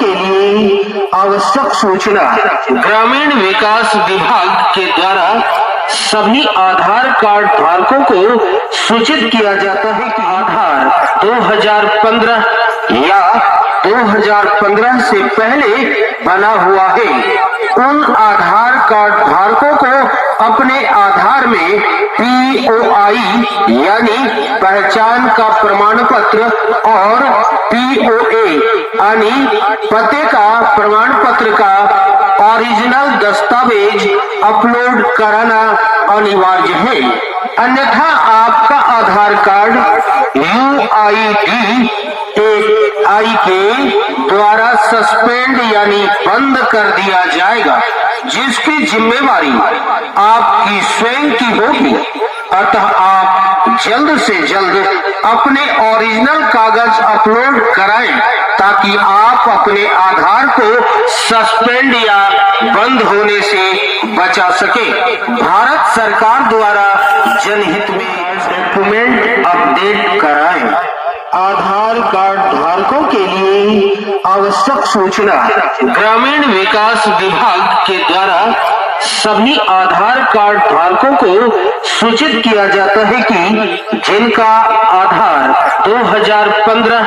के लिए आवश्यक सूचना ग्रामीण विकास विभाग के द्वारा सभी आधार कार्ड धारकों को सूचित किया जाता है कि आधार 2015 या 2015 से पहले बना हुआ है। उन आधार कार्ड धारकों को अपने आधार में POI यानी पहचान का प्रमाण पत्र और POA यानी पते का प्रमाण पत्र का ओरिजिनल दस्तावेज अपलोड कराना अनिवार्य है। अन्यथा आपका आधार कार्ड UID के द्वारा सस्पेंड यानी बंद कर दिया जाएगा, जिसकी जिम्मेवारी आपकी स्वयं की होगी। अतः आप जल्द से जल्द अपने ओरिजिनल कागज अपलोड कराएं ताकि आप अपने आधार को सस्पेंड या बंद होने से बचा सके। भारत सरकार द्वारा जनहित में डॉक्यूमेंट अपडेट कराएं। आधार कार्ड धारकों के लिए आवश्यक सूचना ग्रामीण विकास विभाग के द्वारा सभी आधार कार्ड धारकों को सूचित किया जाता है कि जिनका आधार 2015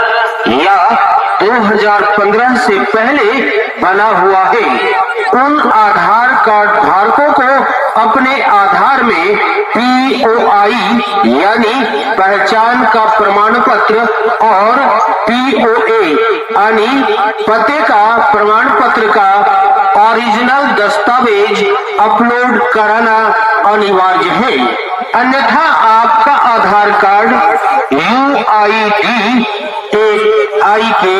या 2015 से पहले बना हुआ है, उन आधार कार्ड धारकों को अपने आधार में POI यानी पहचान का प्रमाण पत्र और POA यानी पते का प्रमाण पत्र का ओरिजिनल दस्तावेज अपलोड कराना अनिवार्य है। अन्यथा आपका आधार कार्ड UID के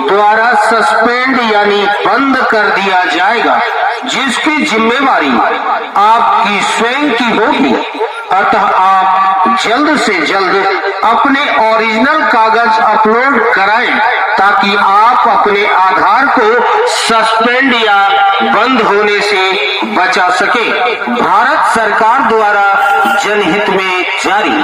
द्वारा सस्पेंड यानी बंद कर दिया जाएगा, जिसकी जिम्मेवारी आपकी स्वयं की होगी। अतः आप जल्द से जल्द अपने ओरिजिनल कागज अपलोड कराएं ताकि आप अपने आधार को सस्पेंड या बंद होने से बचा सके। भारत सरकार द्वारा जनहित में जारी।